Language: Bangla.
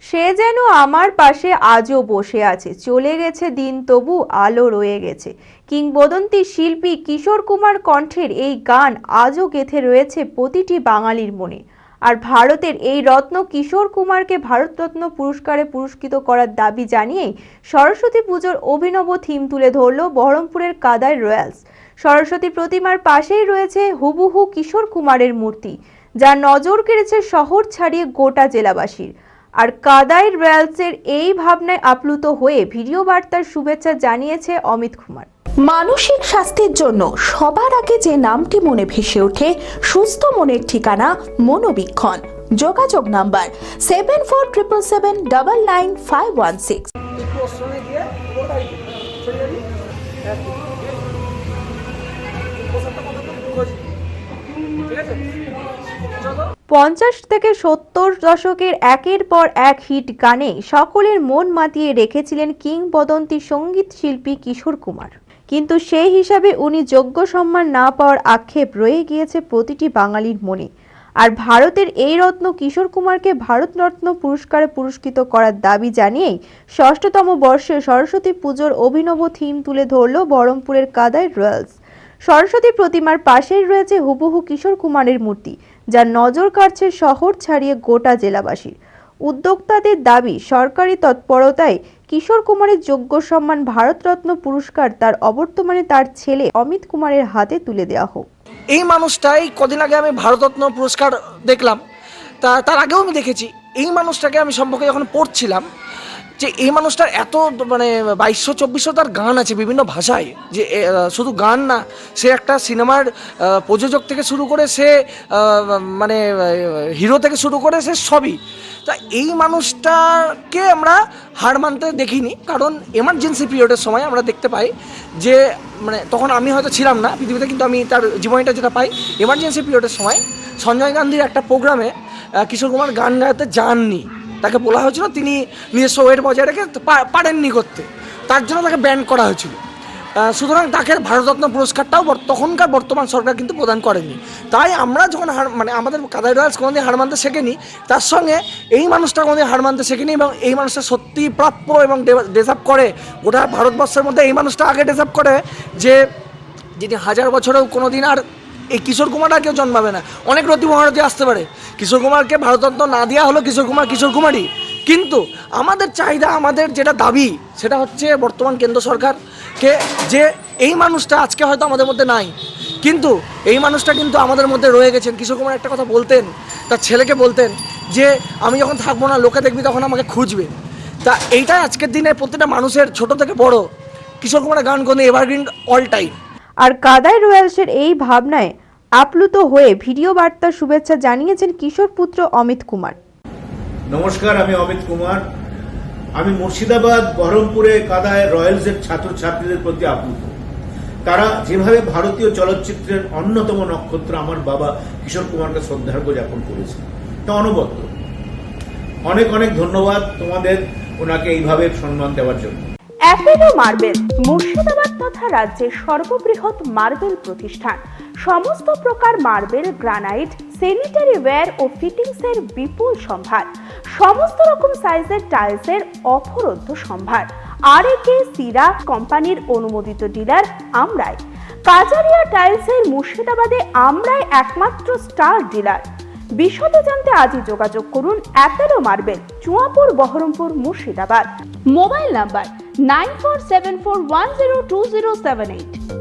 সে যেন আমার পাশে আজও বসে আছে, চলে গেছে দিন তবু আলো রয়ে গেছে। কিংবদন্তি শিল্পী কিশোর কুমার কণ্ঠের এই গান আজও গেঁথে রয়েছে প্রতিটি বাঙালির মনে। আর ভারতের এই রত্ন কিশোর কুমারকে ভারতরত্ন পুরস্কারে পুরস্কৃত করার দাবি জানিয়েই সরস্বতী পুজোর অভিনব থিম তুলে ধরল বহরমপুরের কাদায় রয়্যালস। সরস্বতী প্রতিমার পাশেই রয়েছে হুবহু কিশোর কুমারের মূর্তি, যা নজর কেড়েছে শহর ছাড়িয়ে গোটা জেলাবাসীর। আর কাদায় রয়্যালসের এই ভাবনায় আপ্লুত হয়ে ভিডিও বার্তার শুভেচ্ছা জানিয়েছে অমিত কুমার। মানসিক স্বাস্থ্যের জন্য সবার আগে যে নামটি মনে ভেসে ওঠে, সুস্থ মনের ঠিকানা মনোবীক্ষণ। যোগাযোগ নাম্বার 7477799516। 50 থেকে 70 দশকের একের পর এক হিট গানে সকলের মন মাতিয়ে রেখেছিলেন কিংবদন্তি সঙ্গীত শিল্পী কিশোর কুমার। কিন্তু সেই হিসাবে উনি যোগ্য সম্মান না পাওয়ার আক্ষেপ রয়ে গিয়েছে প্রতিটি বাঙালির মনে। আর ভারতের এই রত্ন কিশোর কুমারকে ভারতরত্ন পুরস্কারে পুরস্কৃত করার দাবি জানিয়েই ষষ্ঠতম বর্ষে সরস্বতী পুজোর অভিনব থিম তুলে ধরল বহরমপুরের কাদায় রয়্যালস। সরস্বতী প্রতিমার পাশেই রয়েছে হুবহু কিশোর কুমারের মূর্তি, যার নজর কাড়ছে শহর ছাড়িয়ে গোটা জেলাবাসীর। উদ্যোক্তাদের দাবি, সরকারি তৎপরতায় কিশোর কুমারের যোগ্য সম্মান ভারতরত্ন পুরস্কার তার অবর্তমানে তার ছেলে অমিত কুমারের হাতে তুলে দেওয়া হোক। এই মানুষটাই কদিন আগে আমি ভারতরত্ন পুরস্কার দেখলাম, তার আগেও আমি দেখেছি। এই মানুষটাকে আমি সম্পর্কে যখন পড়ছিলাম যে এই মানুষটার এত 2200-2400 তার গান আছে বিভিন্ন ভাষায়, যে শুধু গান না, সে একটা সিনেমার প্রযোজক থেকে শুরু করে সে হিরো থেকে শুরু করে সে সবই। তা এই মানুষটাকে আমরা হার মানতে দেখিনি, কারণ এমার্জেন্সি পিরিয়ডের সময় আমরা দেখতে পাই যে তখন আমি হয়তো ছিলাম না পৃথিবীতে, কিন্তু আমি তার জীবনীটা যেটা পাই, এমার্জেন্সি পিরিয়ডের সময় সঞ্জয় গান্ধীর একটা প্রোগ্রামে কিশোর কুমার গান গাইতে যাননি। তাকে বলা হয়েছিল তিনি নিজস্ব ওয়েট বজায় রেখে পারেননি করতে, তার জন্য তাকে ব্যান করা হয়েছিল। সুতরাং তাকে ভারতরত্ন পুরস্কারটাও তখনকার বর্তমান সরকার কিন্তু প্রদান করেনি। তাই আমরা যখন আমাদের কাদায় রয়্যালস কোনোদিন হার মানতে শেখেনি, তার সঙ্গে এই মানুষটা কোনোদিন হার মানতে শেখেনি, এবং এই মানুষটা সত্যি প্রাপ্য এবং ডিজার্ভ করে। গোটা ভারতবর্ষের মধ্যে এই মানুষটা আগে ডিজার্ভ করে যে যিনি 1000 বছরেও কোনোদিন আর এই কিশোর কুমার আর কেউ জন্মাবে না। অনেক রতি মহারতি আসতে পারে, কিশোর কুমারকে ভারতরত্ন না দেওয়া হলো কিশোর কুমারই। কিন্তু আমাদের চাহিদা, আমাদের যেটা দাবি, সেটা হচ্ছে বর্তমান কেন্দ্র সরকারকে, যে এই মানুষটা আজকে হয়তো আমাদের মধ্যে নাই, কিন্তু এই মানুষটা কিন্তু আমাদের মধ্যে রয়ে গেছেন। কিশোর কুমার একটা কথা বলতেন, তার ছেলেকে বলতেন যে আমি যখন থাকবো না, লোকে দেখবি তখন আমাকে খুঁজবে। তা এইটাই আজকের দিনে প্রত্যেকটা মানুষের, ছোট থেকে বড়, কিশোর কুমারের গান কোনো এভারগ্রিন অল টাইম। আর কাদায় রয়্যালসের এই ভাবনায় আপ্লুত হয়ে ভিডিও বার্তার শুভেচ্ছা জানিয়েছেন কিশোর পুত্র অমিত কুমার। নমস্কার, আমি অমিত কুমার। আমি মুর্শিদাবাদ বহরমপুরে কাদায় রয়্যালসের ছাত্রছাত্রীদের প্রতি আপ্লুত। তারা যেভাবে ভারতীয় চলচ্চিত্রের অন্যতম নক্ষত্র আমার বাবা কিশোর কুমারকে শ্রদ্ধার্ঘ জ্ঞাপন করেছে, তা অনবদ্য। অনেক অনেক ধন্যবাদ তোমাদের ওনাকে এইভাবে সম্মান দেওয়ার জন্য। অ্যাপেলো মার্বেল মুর্শিদাবাদ তথা রাজ্যের সর্ববৃহৎ মার্বেল প্রতিষ্ঠান। সমস্ত প্রকার মার্বেল, গ্রানাইট, স্যানিটারি ওয়্যার ও ফিটিংসের বিপুল সম্ভার। সমস্ত রকম সাইজের টাইলসের অফুরন্ত সম্ভার। আর.এ.কে সিরা কোম্পানির অনুমোদিত ডিলার আমরাই। কাজারিয়া টাইলসের মুর্শিদাবাদে আমরাই একমাত্র স্টার ডিলার। বিশদে জানতে আজই যোগাযোগ করুন Apollo marble, Chuapur, Baharampur, Murshidabad. Mobile number 9474102078।